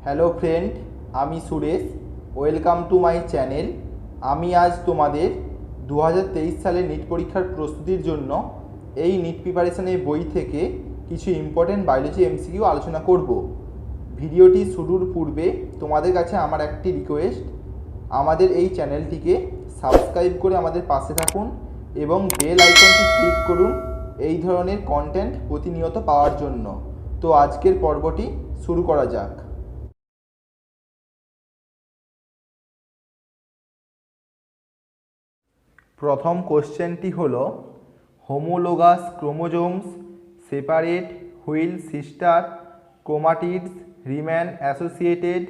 Hello friend, আমি Suresh. Welcome to my channel. আমি আজ তোমাদের 2023 সালের নিট পরীক্ষার প্রস্তুতির জন্য এই নিট প্রিপারেশনের বই থেকে কিছু ইম্পর্টেন্ট বায়োলজি এমসিকিউ আলোচনা করব। ভিডিওটি শুরুর পূর্বে তোমাদের কাছে আমার একটি রিকোয়েস্ট, আমাদের এই চ্যানেলটিকে সাবস্ক্রাইব করে আমাদের পাশে থাকুন এবং বেল আইকনটি ক্লিক করুন এই ধরনের কন্টেন্ট প্রতিনিয়ত পাওয়ার জন্য। তো আজকের পর্বটি শুরু করা যাক। প্রথম কোশ্চেনটি হল, homologous chromosomes separate while sister chromatids remain associated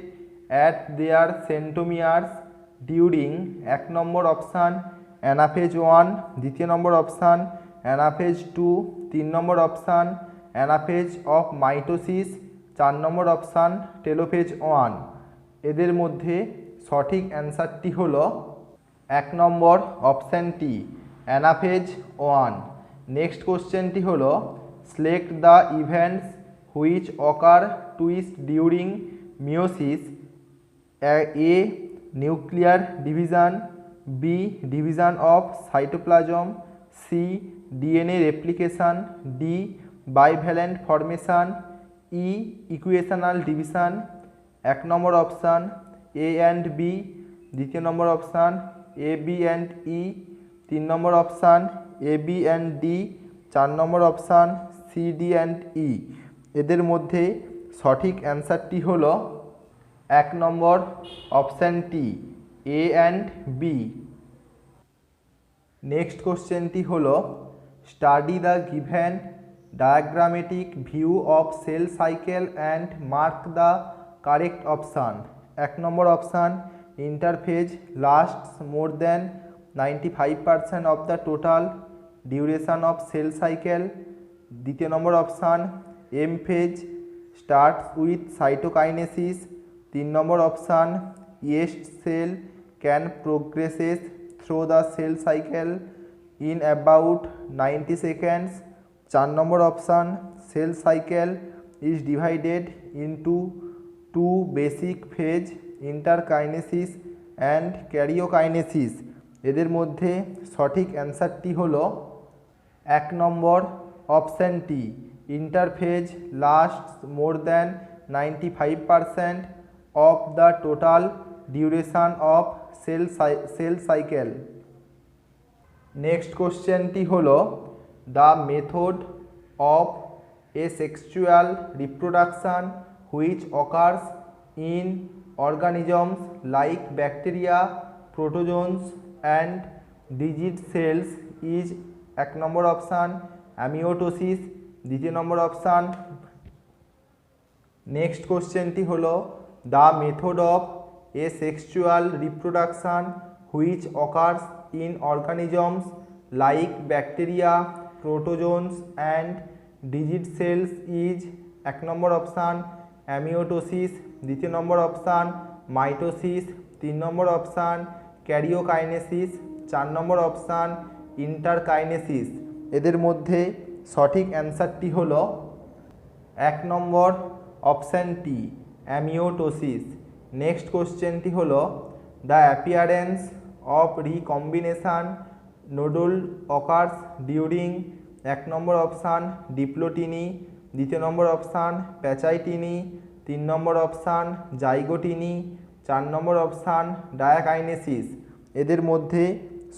at their centromeres during 1 number option anaphase 1, 2 number option anaphase 2, 3 number option anaphase of mitosis, 4 number option telophase 1। এদের মধ্যে সঠিক অ্যান্সারটি হল 1 নম্বর অপশানটি অ্যানাফেজ 1। নেক্সট কোশ্চেনটি হল, select the events which occur twice during meiosis. A nuclear division, B division of cytoplasm, C DNA replication, D bivalent formation, E equational division. 1 number option A and B, 2 number option A B and E, 3 number option A B and D, 4 number option C D and E. এদের মধ্যে সঠিক অ্যান্সারটি হল 1 number অপশানটি এ and B. Next কোশ্চেনটি হল, study the given diagrammatic view of cell cycle and mark the correct option. 1 number option interphase lasts more than 95% of the total duration of cell cycle. 2 number option M phase starts with cytokinesis. 3 number option yeast cell can progresses through the cell cycle in about 90 seconds. 4 number option cell cycle is divided into two basic phase, interkinesis and karyokinesis. এদের মধ্যে সঠিক অ্যান্সারটি হল 1 number অপশানটি interphase lasts more than 95% of the total duration of cell cycle. Next কোশ্চেনটি হল, the method of asexual reproduction which occurs in organisms like bacteria, protozoans and digit cells is. 1 number option amitosis, 2 number option. Next কোশ্চেনটি হল, the method of asexual reproduction which occurs in organisms like bacteria, protozoans and digit cells is. 1 number option amitosis, 2 number option mitosis, 3 number option karyokinesis, 4 number option ইন্টারকাইনেসিস। এদের মধ্যে সঠিক অ্যান্সারটি হল 1 number অপশানটি অ্যামিওটোসিস। Next কোশ্চেনটি হল, the appearance of recombination nodule occurs during. 1 number option diplotene, 2 number option pachytene, 3 number option zygotene, 4 number option diakinesis. এদের মধ্যে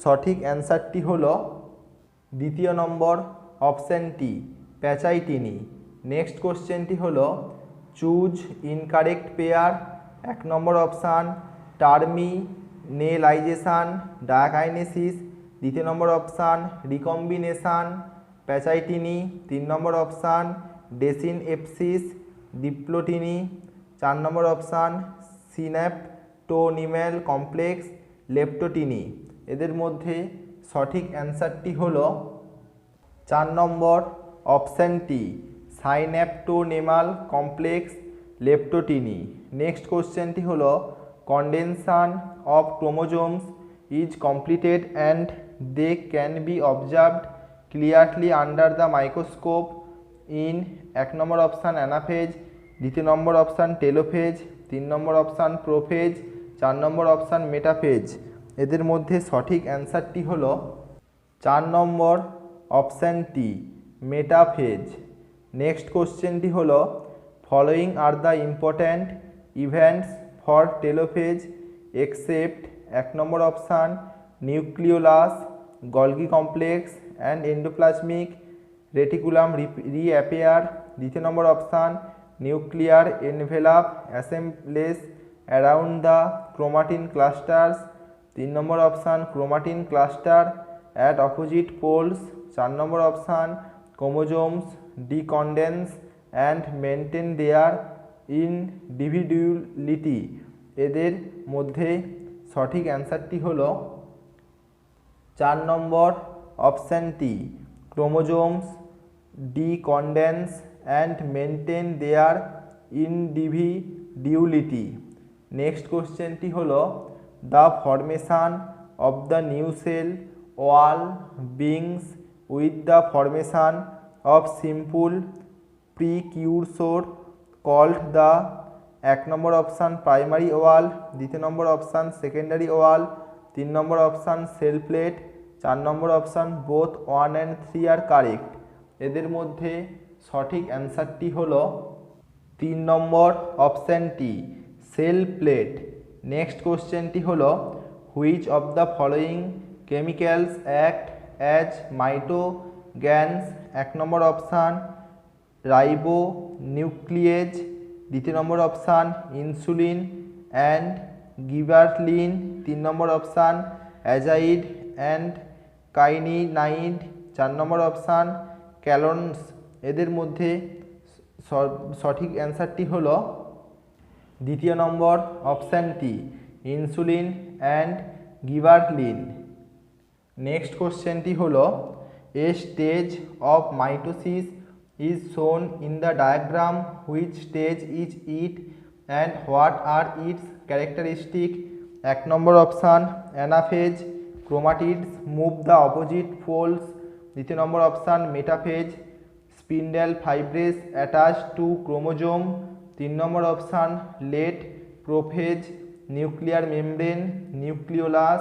সঠিক অ্যান্সারটি হল 2 নম্বর অপশানটি প্যাচাইটিনি। নেক্সট কোশ্চেনটি হল, চুজ ইনকারেক্ট পেয়ার। 1 নম্বর অপশান টার্মিনেলাইজেশান ডায়াকাইনেসিস, 2 নম্বর অপশান রিকম্বিনেশান প্যাচাইটিনি, 3 নম্বর অপশান ডেসিনএপসিস ডিপ্লোটিনি, 4 নম্বর অপশান সিন্যাপটোনিম্যাল কমপ্লেক্স লেপ্টোটিনি। এদের মধ্যে সঠিক অ্যান্সারটি হল 4 নম্বর অপশানটি সাইন্যাপটোনেমাল কমপ্লেক্স লেপ্টোটিনি। নেক্সট কোশ্চেনটি হল, condensation of chromosomes is completed and they can be observed clearly under the microscope in. 1 number option anaphase, 2 number option telophase, 3 number option prophase, 4 number option metaphase. এদের মধ্যে সঠিক অ্যান্সারটি হলো 4 নম্বর অপশানটি metaphase. Next কোশ্চেনটি হলো following are the important events for telophase except 1 number option nucleolus, Golgi complex and endoplasmic reticulum reappear. 2 number option nuclear envelope assembles around the chromatin clusters. 3 number option chromatin cluster at opposite poles. 4 number option chromosomes decondense and maintain their individuality. এদের মধ্যে সঠিক অ্যান্সারটি হলো 4 number অপশানটি chromosomes decondense and maintain their individuality. Next কোশ্চেনটি হলো the formation of the new cell wall begins with the formation of simple precursor called the 1 number option primary wall, 2 number option secondary wall, 3 number option cell plate, 4 number option both 1 and 3 are correct. এদের মধ্যে সঠিক অ্যান্সারটি হলো 3 number অপশানটি sell plate. Next কোশ্চেনটি হলো which of the following chemicals act as mitogens. 1 number option ribonuclease, 2 number option insulin and gibberellin, 3 number option azide and kininide, 4 number option chalones. এদের মধ্যে সঠিক অ্যান্সারটি হলো 2 নম্বর অপশানটি ইনসুলিন অ্যান্ড গিবারলিন। নেক্সট কোশ্চেনটি হলো a stage of mitosis is shown in the diagram. Which stage is it and what are its characteristics? 1 number option anaphase, chromatids move the opposite poles, 2 number option metaphase, spindle fibres attach to chromosome, 3 number option late prophase, nuclear membrane, nucleolus,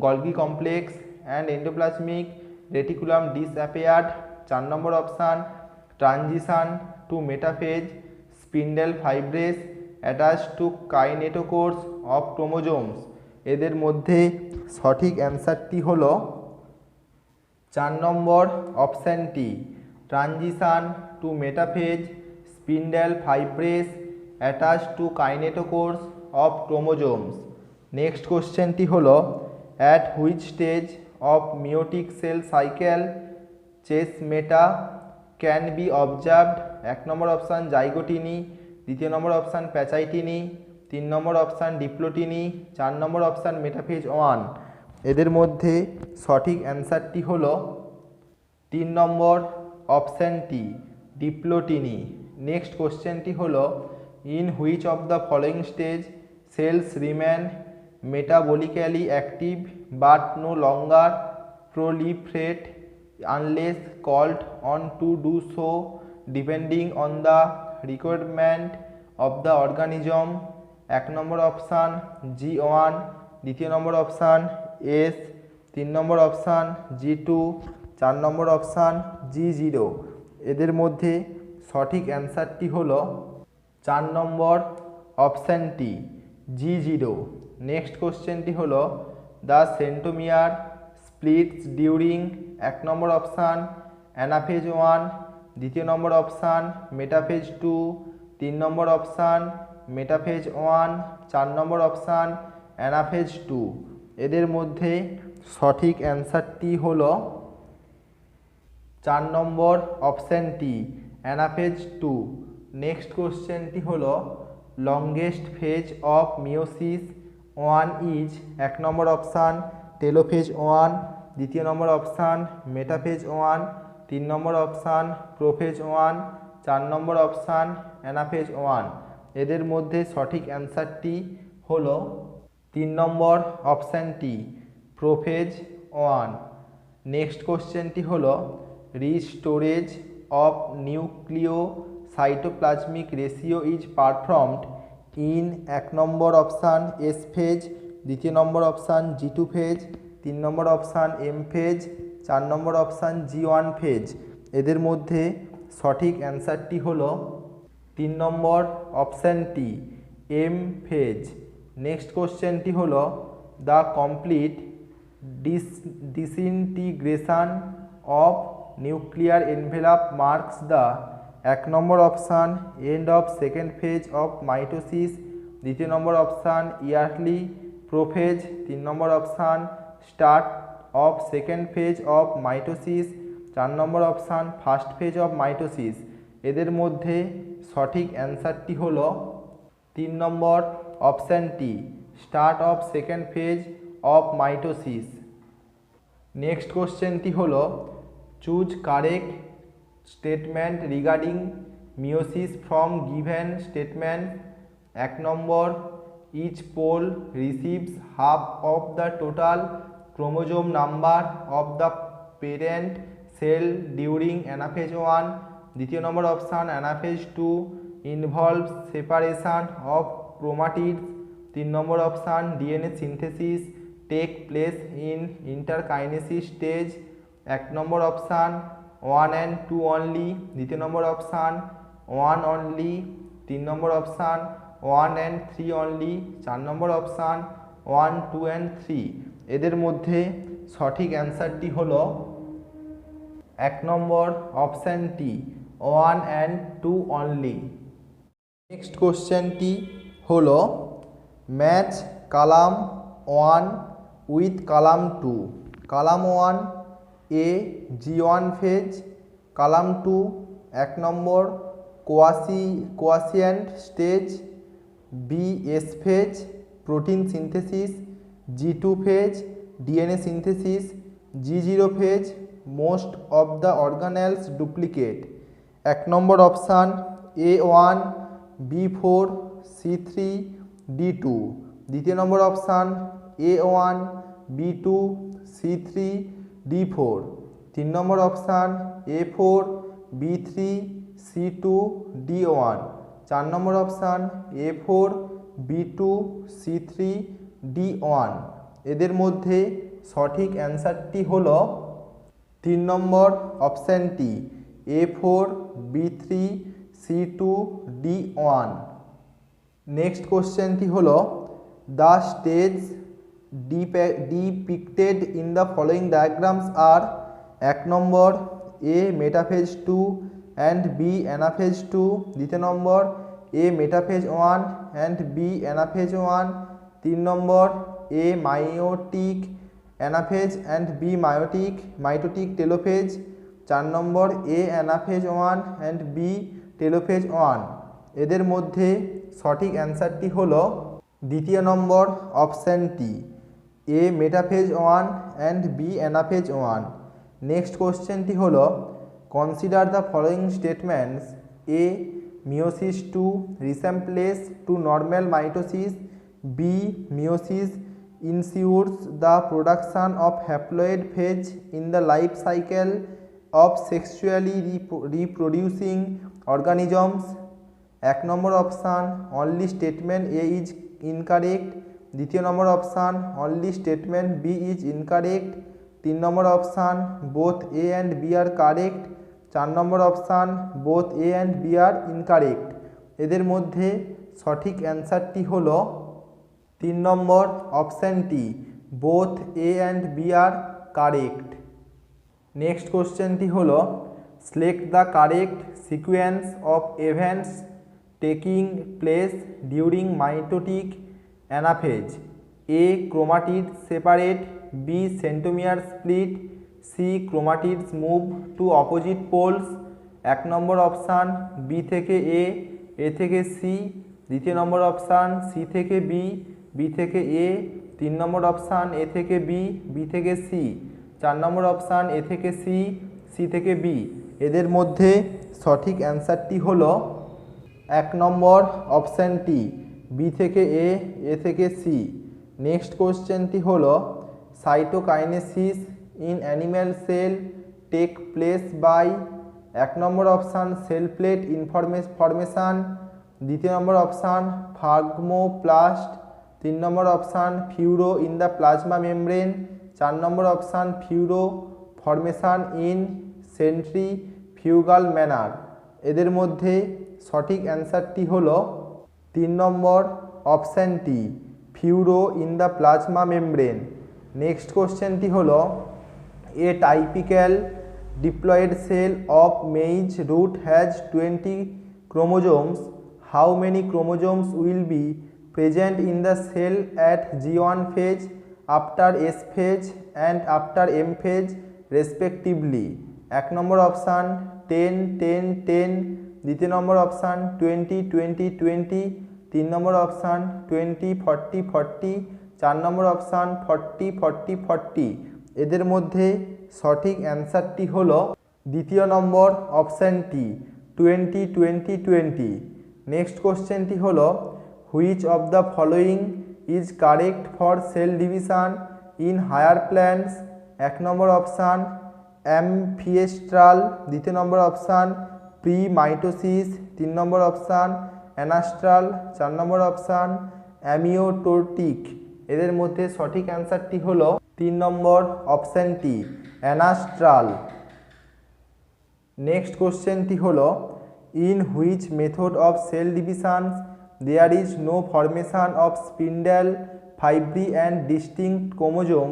Golgi complex and endoplasmic reticulum disappeared, 4 number option transition to metaphase, spindle fibres attach to kinetochores of chromosomes. এদের মধ্যে সঠিক অ্যান্সারটি হলো 4 number অপশানটি transition to metaphase, spindle fibres attach to kinetochores of chromosomes. Next কোশ্চেনটি হলো at which stage of meiotic cell cycle chiasmata can be observed. 1 number option zygotene, 2 number option pachytene, 3 number option diplotene, 4 number option metaphase 1। এদের মধ্যে সঠিক অ্যান্সারটি হলো 3 number অপশানটি ডিপ্লোটিনি। Next কোশ্চেনটি হলো in which of the following stage cells remain metabolically active but no longer proliferate unless called on to do so depending on the requirement of the organism। 1 number option G1, 2 number option S, 3 number option G2, 4 number option G0। এদের মধ্যে সঠিক অ্যান্সারটি হলো 4 number অপশানটি G0। Next কোশ্চেনটি হলো the centromere splits during 1 number option anaphase 1, 2 number option metaphase 2, 3 number option metaphase 1, 4 number option anaphase 2। এদের মধ্যে সঠিক অ্যান্সারটি হলো 4 নম্বর অপশানটি অ্যানাফেজ 2। নেক্সট কোশ্চেনটি হলো longest phase of meiosis 1 is 1 number option telophase 1, 2 number option metaphase 1, 3 number option prophase 1, 4 number option anaphase 1। এদের মধ্যে সঠিক অ্যান্সারটি হলো 3 নম্বর অপশানটি প্রোফেজ 1। নেক্সট কোশ্চেনটি হলো restoration of nucleo cytoplasmic ratio is performed in 1 number option S phase, 2 number option G2 phase, 3 number option M phase, 4 number option G1 phase. এদের মধ্যে সঠিক অ্যান্সারটি হলো 3 নম্বর অপশানটি এম ফেজ। নেক্সট কোশ্চেনটি হলো the complete disintegration of nuclear envelope marks the 1 number option end of second phase of mitosis, 2 number option early prophase, 3 number option start of second phase of mitosis, 4 number option first phase of mitosis. এদের মধ্যে সঠিক অ্যান্সারটি হলো 3 number অপশানটি start of second phase of mitosis. Next কোশ্চেনটি হলো choose correct statement regarding meiosis from given statement. 1 number each pole receives half of the total chromosome number of the parent cell during anaphase 1, 2 number option anaphase 2 involves separation of chromatids, 3 number option DNA synthesis take place in interkinesis stage, 1 number option 1 and 2 only, 2 number option 1 only, 3 number option 1 and 3 only, 4 number option 1, 2 and 3। এদের মধ্যে সঠিক অ্যান্সারটি হলো 1 number অপশানটি 1 and 2 only. Next কোশ্চেনটি হলো match column 1 with column 2। Column 1 A G1 phase, column 2 1 number quiescent stage, B S phase protein synthesis, G2 phase DNA synthesis, G0 phase most of the organelles duplicate. 1 number option A1 B4 C3 D2, 2 number option A1 B2 C3 D4, 3 number option A4 B3 C2 D1, 4 number option A4 B2 C3 D1। এদের মধ্যে সঠিক অ্যান্সারটি হলো 3 number অপশানটি A4 B3 C2 D1। Next কোশ্চেনটি হলো the stage depicted in the following diagrams are. 1 number A metaphase 2 and B anaphase 2, 2 number A metaphase 1 and B anaphase 1, 3 number A meiotic anaphase and B mitotic telophase, 4 number A anaphase 1 and B telophase 1। এদের মধ্যে সঠিক অ্যান্সারটি হলো 2 number অপশানটি A metaphase 1 and B anaphase 1। Next কোশ্চেনটি হলো consider the following statements. A meiosis 2 resembles to normal mitosis, B meiosis ensures the production of haploid phase in the life cycle of sexually reproducing organisms. 1 number option only statement A is incorrect, 2 number option only statement B is incorrect, 3 number option both A and B are correct, 4 number option both A and B are incorrect. এদের মধ্যে সঠিক অ্যান্সারটি হলো 3 number অপশানটি both A and B are correct. Next কোশ্চেনটি হলো select the correct sequence of events taking place during mitotic anaphase. A chromatid separate, B centromere split, C chromatids move to opposite poles. 1 number option B থেকে A, A থেকে C, 2 নম্বর option C থেকে B, B থেকে A, 3 number option A থেকে B, B থেকে C, 4 number option A থেকে C, C থেকে B. এদের মধ্যে সঠিক অ্যান্সারটি হলো 1 নম্বর অপশানটি বি থেকে এ, এ থেকে সি। নেক্সট কোশ্চেনটি হলো cytokinesis in animal cell take place by. 1 number option cell plate formation, দ্বিতীয় number option phragmoplast, 3 number option furrow in the plasma membrane, 4 number option furrow formation in centrifugal manner. এদের মধ্যে সঠিক অ্যান্সারটি হলো 3 number অপশানটি furrow in the plasma membrane. Next কোশ্চেনটি হলো a typical diploid cell of maize root has 20 chromosomes. How many chromosomes will be present in the cell at G1 phase, after S phase and after M phase respectively? 1 number option 10 10 10, দ্বিতীয় number option 20 20 20, 3 নম্বর option 20 40 40, 4 নম্বর option 40 40 40। এদের মধ্যে সঠিক অ্যান্সারটি হলো দ্বিতীয় number অপশানটি 20 20 20। Next কোশ্চেনটি হলো which of the following is correct for cell division in higher plants? 1 number option amphiastral, দ্বিতীয় নম্বর অপশান প্রি মাইটোসিস, 3 নম্বর অপশান অ্যানাস্ট্রাল, 4 নম্বর অপশান অ্যামিওটোটিক। এদের মধ্যে সঠিক অ্যান্সারটি হলো 3 নম্বর অপশানটি অ্যানাস্ট্রাল। নেক্সট কোশ্চেনটি হলো in which method of cell divisions there is no formation of spindle fibre and distinct chromosome?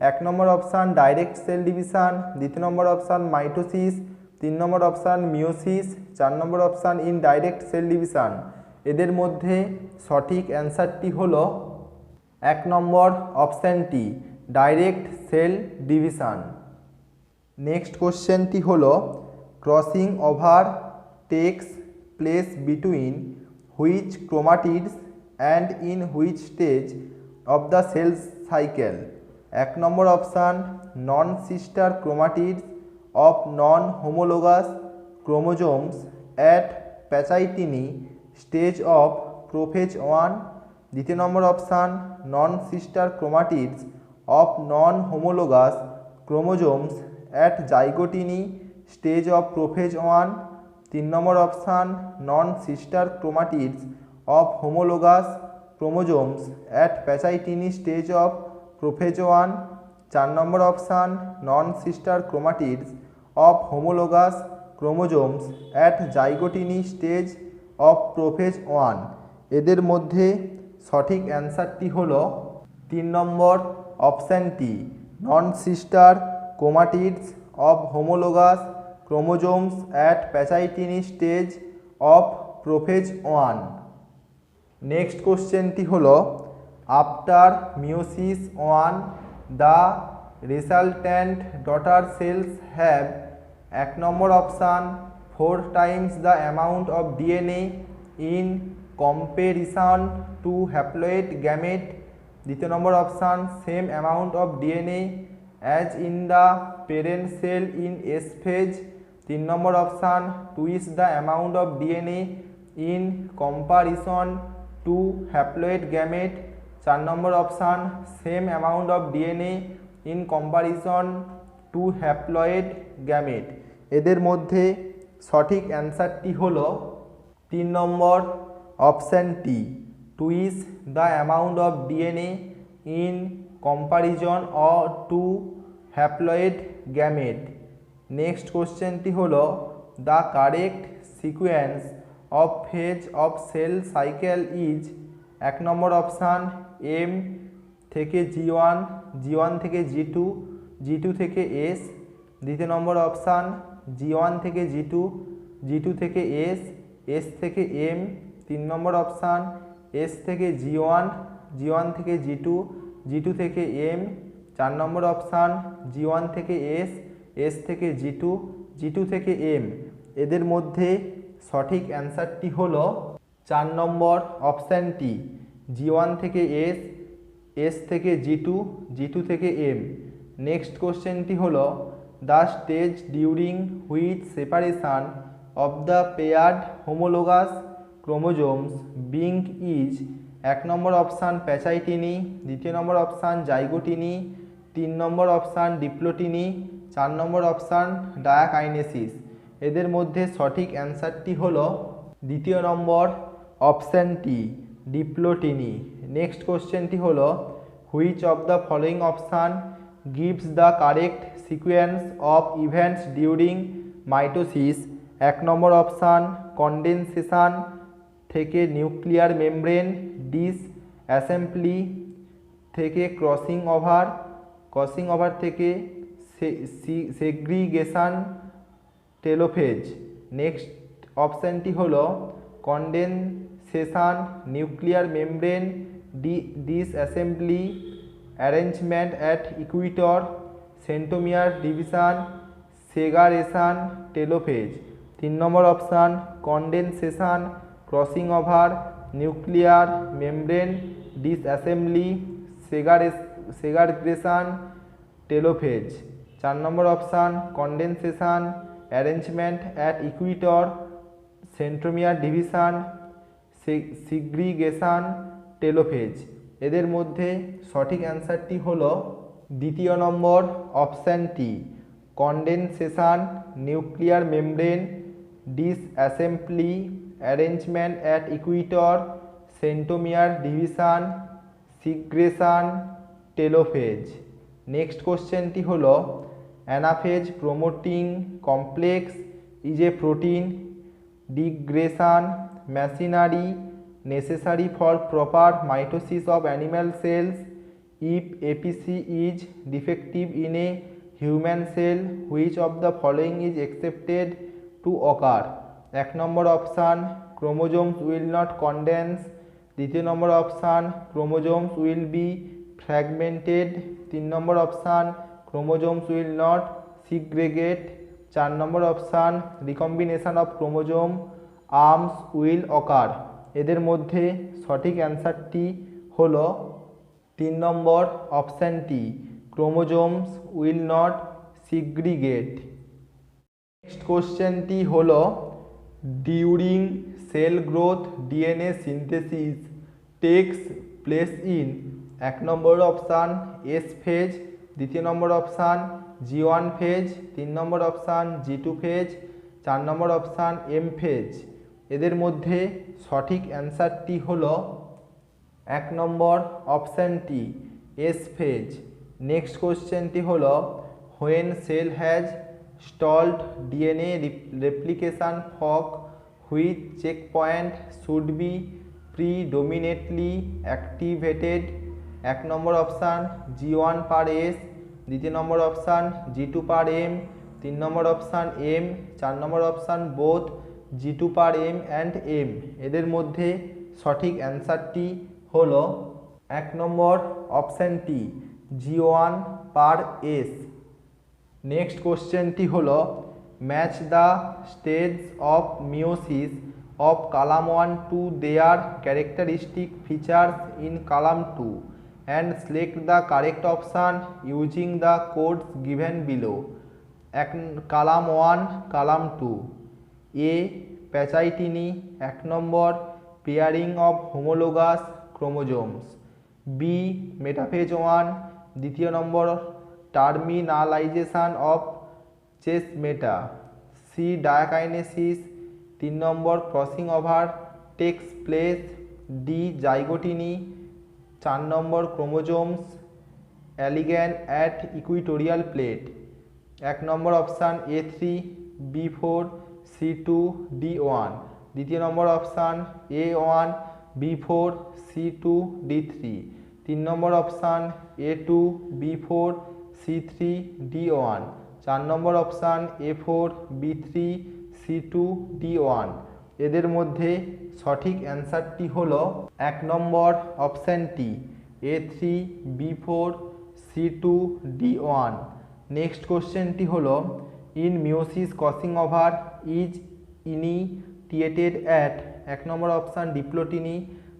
1 number option direct cell division, দ্বিতীয় number option mitosis, 3 নম্বর option meiosis, 4 নম্বর option indirect cell division. এদের মধ্যে সঠিক অ্যান্সারটি হলো 1 number অপশানটি direct cell division. Next কোশ্চেনটি হলো crossing over takes place between which chromatids and in which stage of the cell cycle? 1 number option non sister chromatids of non homologous chromosomes at pachytene stage of prophase 1, দ্বিতীয় number option non sister chromatids of non homologous chromosomes at zygotene stage of prophase 1, 3 number option non sister chromatids of homologous chromosomes at pachytene stage of prophase 1, 4 number option non sister chromatids of homologous chromosomes at zygotene stage of prophase 1। এদের মধ্যে সঠিক অ্যান্সারটি হলো 3 number অপশানটি non sister chromatids of homologous chromosomes at pachytene stage of prophase 1। Next কোশ্চেনটি হলো after meiosis 1 the resultant daughter cells have 1 number option 4 times the amount of DNA in comparison to haploid gamete, দ্বিতীয় number option same amount of DNA as in the parent cell in S phase, 3 number option twice the amount of DNA in comparison to haploid gamete, 4 number option same amount of DNA in comparison to haploid gamete. এদের মধ্যে সঠিক অ্যান্সারটি হলো 3 number অপশানটি twice the amount of DNA in comparison to haploid gamete. Next কোশ্চেনটি হলো the correct sequence of phase of cell cycle is 1 number option M থেকে G1, G1 থেকে G2, G2 থেকে S, দ্বিতীয় নম্বর অপশান G1 থেকে G2, G2 থেকে S, S থেকে M, 3 নম্বর option S থেকে G1, G1 থেকে G2, G2 থেকে M, 4 নম্বর অপশান G1 থেকে S, S থেকে G2, G2 থেকে M। এদের মধ্যে সঠিক অ্যান্সারটি হলো 4 নম্বর অপশানটি G1 থেকে S, S থেকে G2, G2 থেকে M। নেক্সট কোশ্চেনটি হলো the stage during which separation of the paired homologous chromosomes being is 1 number option pachytene, দ্বিতীয় নম্বর অপশান জাইগোটিনি, 3 নম্বর অপশান ডিপ্লোটিনি, 4 নম্বর অপশান ডায়াকাইনেসিস। এদের মধ্যে সঠিক অ্যান্সারটি হলো দ্বিতীয় নম্বর অপশানটি ডিপ্লোটিনি। নেক্সট কোশ্চেনটি হলো which of the following option gives the correct sequence of events during mitosis. 1 number option condensation থেকে নিউক্লিয়ার মেমব্রেন ডিসঅ্যাসেম্বলি থেকে ক্রসিং ওভার থেকে সেগ্রিগেশন টেলোফেজ। নেক্সট অপশানটি হলো condensation nuclear membrane disassembly arrangement at equator centromere division segregation telophase. 3 number option condensation crossing over nuclear membrane disassembly segregation telophase. 4 number option condensation arrangement at equator centromere division segregation telophase. এদের মধ্যে সঠিক অ্যান্সারটি হলো দ্বিতীয় number অপশানটি condensation nuclear membrane disassembly arrangement at equator centromere division segregation telophase. Next কোশ্চেনটি হলো anaphase promoting complex is a protein degradation machinery necessary for proper mitosis of animal cells. If APC is defective in a human cell, which of the following is accepted to occur? 1 number option chromosomes will not condense। 2 number option chromosomes will be fragmented। 3 number option chromosomes will not segregate। 4 number option recombination of chromosome arms will occur. এদের মধ্যে সঠিক অ্যান্সারটি হলো 3 number অপশানটি chromosomes will not segregate. Next কোশ্চেনটি হলো during cell growth DNA synthesis takes place in 1 number option S phase. 2 number option G1 phase. 3 number option G2 phase. 4 number option M phase. এদের মধ্যে সঠিক অ্যান্সারটি হলো 1 নম্বর অপশানটি S phase. Next কোশ্চেনটি হলো when cell has stalled DNA replication fork which checkpoint should be predominantly activated. 1 number option G1 per S. 2 number option G2 per M. 3 number option M. 4 number option both G2 per M and M. এদের মধ্যে সঠিক অ্যান্সারটি হলো 1 number অপশানটি G1 per S. Next কোশ্চেনটি হলো match the stage of meiosis of column 1 to their characteristic features in column 2 and select the correct option using the codes given below. Column 1 column 2 A pachytene. 1 number pairing of homologous chromosomes. B metaphase 1। 2 number terminalization of chiasmata. C diakinesis. 3 number crossing over takes place. D zygotene. 4 number chromosomes align at equatorial plate. 1 number option A3 B4 C2 D1। 2 number option A1 B4 C2 D3। 3 number option A2 B4 C3 D1। 4 number option A4 B3 C2 D1। এদের মধ্যে সঠিক অ্যান্সারটি হলো 1 number অপশানটি A3 B4 C2 D1। Next কোশ্চেনটি হলো in meiosis crossing over is initiated at 1 number option diplotene.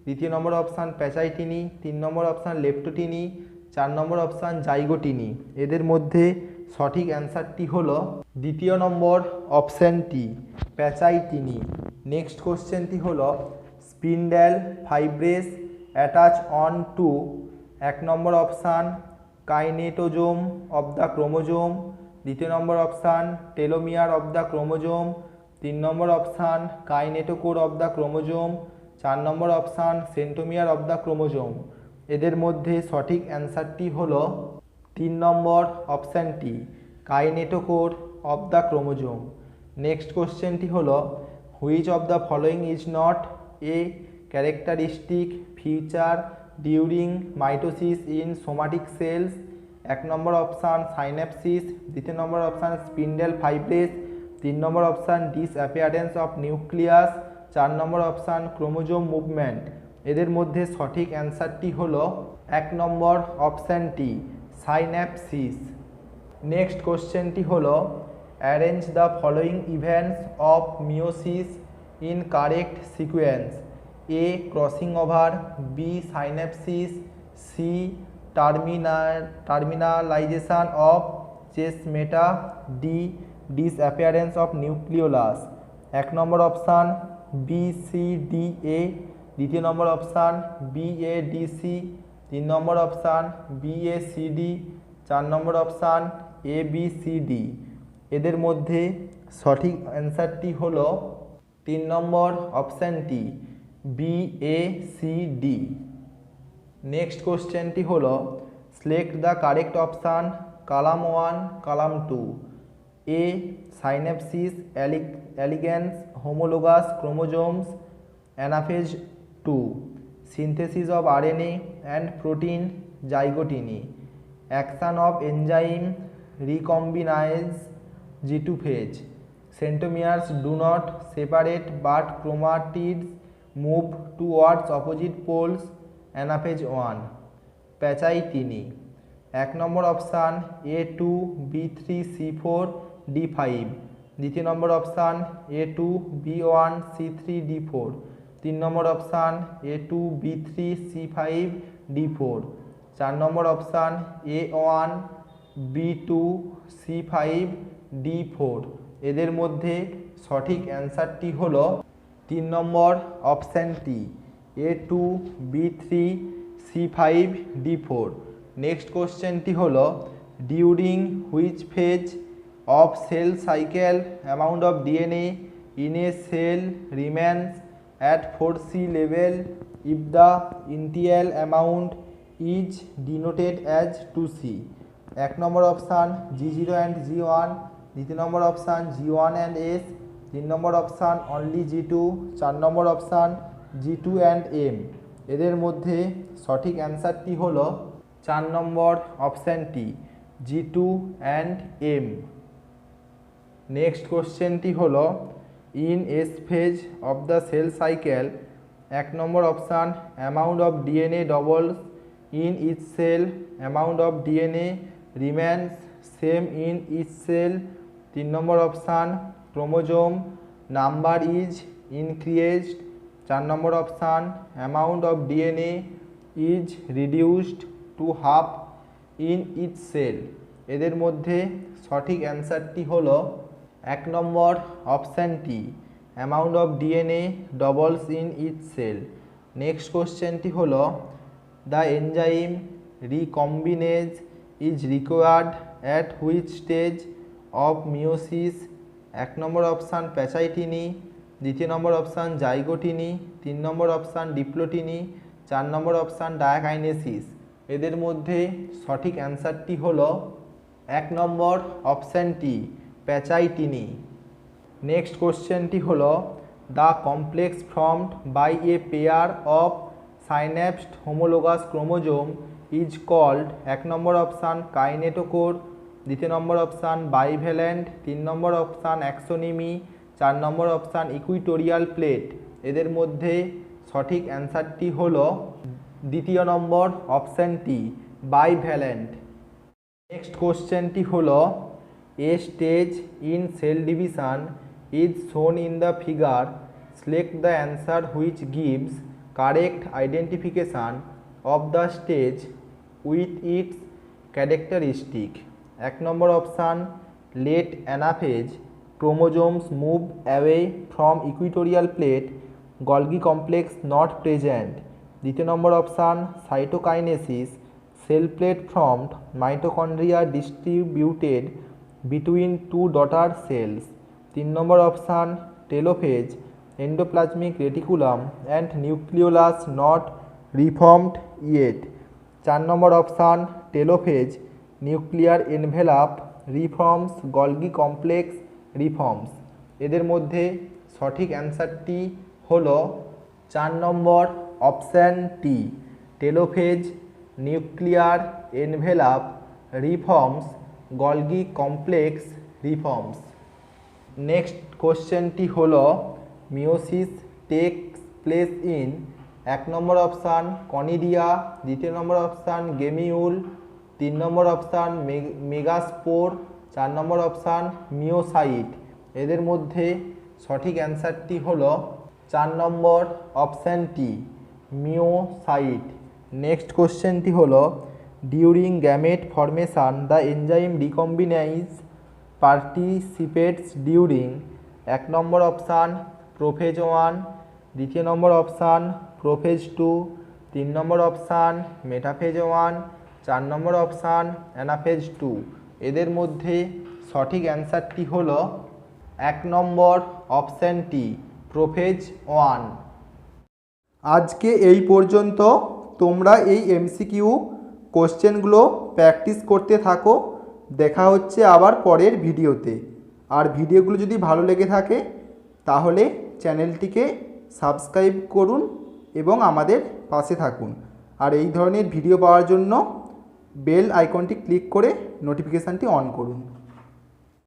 2 number option pachytene. 3 number option leptotene. 4 number option zygotene. এদের মধ্যে সঠিক অ্যান্সারটি হলো 2 নম্বর অপশানটি প্যাচাইটিনি। নেক্সট কোশ্চেনটি হলো spindle fibres attach on to 1 number option kinetosome of the chromosome. 2 number option telomere of the chromosome. 3 number option kinetochore of the chromosome. 4 number option centromere of the chromosome. এদের মধ্যে সঠিক অ্যান্সারটি হলো 3 number অপশানটি kinetochore of the chromosome. Next কোশ্চেনটি হলো which of the following is not a characteristic feature during mitosis in somatic cells. 1 number option synapsis, 2 number option spindle fibres, 3 number option disappearance of nucleus, 4 number option chromosome movement. এদের মধ্যে সঠিক অ্যান্সারটি হলো 1 number অপশানটি synapsis. Next কোশ্চেনটি হলো arrange the following events of meiosis in correct sequence. A crossing over, B synapsis, C terminalization of chiasmata, D disappearance of nucleolus. 1 number option B C D A, 2 number option B A D C, 3 number option B A C D, 4 number option A B C D. এদের মধ্যে সঠিক অ্যান্সারটি হলো 3 number অপশানটি B A C D. Next কোশ্চেনটি হলো select the correct option column 1 column 2। A synapsis aligns homologous chromosomes anaphase 2, synthesis of RNA and protein zygotene, action of enzyme recombinase G2 phase, centromeres do not separate but chromatids move towards opposite poles, anaphase 1, প্যাচাইটিনি। 1 number option A2 B3 C4 D5, 2 number option A2 B1 C3 D4, 3 number option A2 B3 C5 D4, 4 number option A1 B2 C5 D4। এদের মধ্যে সঠিক অ্যান্সারটি হলো 3 number অপশানটি A2 B3 C5 D4। Next কোশ্চেনটি হলো during which phase of cell cycle amount of DNA in a cell remains at 4C level if the initial amount is denoted as 2C। 1 number option G0 and G1, 2 number option G1 and S, 3 number option only G2, 4 number option G2 and M। এদের মধ্যে সঠিক অ্যান্সারটি হলো 4 number অপশানটি G2 and M। Next কোশ্চেনটি হলো in S phase of the cell cycle. 1 number option amount of DNA doubles in each cell, amount of DNA remains same in each cell. 3 number option chromosome number is increased, 4 number option amount of DNA is reduced to half in each cell. এদের মধ্যে সঠিক অ্যান্সারটি হলো 1 number অপশানটি amount of DNA doubles in each cell. Next কোশ্চেনটি হলো the enzyme রিকম্বিনেজ is required at which stage of meiosis. 1 number option pachytene, 2 number option zygotene, 3 number option diplotene, 4 number option diakinesis. এদের মধ্যে সঠিক অ্যান্সারটি হলো 1 নম্বর অপশানটি প্যাচাইটিনি। Next কোশ্চেনটি হলো the complex formed by a pair of synapsed homologous chromosome is called. 1 number option kinetochore, 2 number option bivalent, 3 number option axoneme, 4 number option equatorial plate. এদের মধ্যে সঠিক অ্যান্সারটি হলো 2 নম্বর অপশানটি বাইভ্যালেন্ট। নেক্সট কোশ্চেনটি হলো a stage in cell division is shown in the figure, select the answer which gives correct identification of the stage with its characteristic. 1 number option late anaphase, chromosomes move away from equatorial plate, Golgi complex not present. 2 number option cytokinesis, cell plate formed, mitochondria distributed between 2 daughter cells. 3 number option telophase, endoplasmic reticulum and nucleolus not reformed yet. 4 number option telophase, nuclear envelope reforms, Golgi complex reforms. এদের মধ্যে সঠিক অ্যান্সারটি হলো 4 নম্বর option টি, telophase, nuclear envelope reforms, Golgi complex reforms. Next কোশ্চেনটি হলো meiosis takes place in 1 number option conidia, 2 number option gemmule, 3 number option megaspore, 4 number option meiocyte. এদের মধ্যে সঠিক অ্যান্সারটি হলো 4 নম্বর অপশান টি, মিওসাইট। নেক্সট কোশ্চেনটি হলো during gamete formation the enzyme recombinase participates during 1 number option prophase 1, 2 number option prophase 2, 3 number option metaphase 1, 4 number option anaphase 2। এদের মধ্যে সঠিক অ্যান্সারটি হলো 1 নম্বর অপশান টি, প্রোফেজ 1। আজকে এই পর্যন্ত। তোমরা এই এমসিকিউ কোশ্চেনগুলো প্র্যাকটিস করতে থাকো। দেখা হচ্ছে আবার পরের ভিডিওতে। আর ভিডিওগুলো যদি ভালো লেগে থাকে তাহলে চ্যানেলটিকে সাবস্ক্রাইব করুন এবং আমাদের পাশে থাকুন। আর এই ধরনের ভিডিও পাওয়ার জন্য বেল আইকনটি ক্লিক করে নোটিফিকেশানটি অন করুন।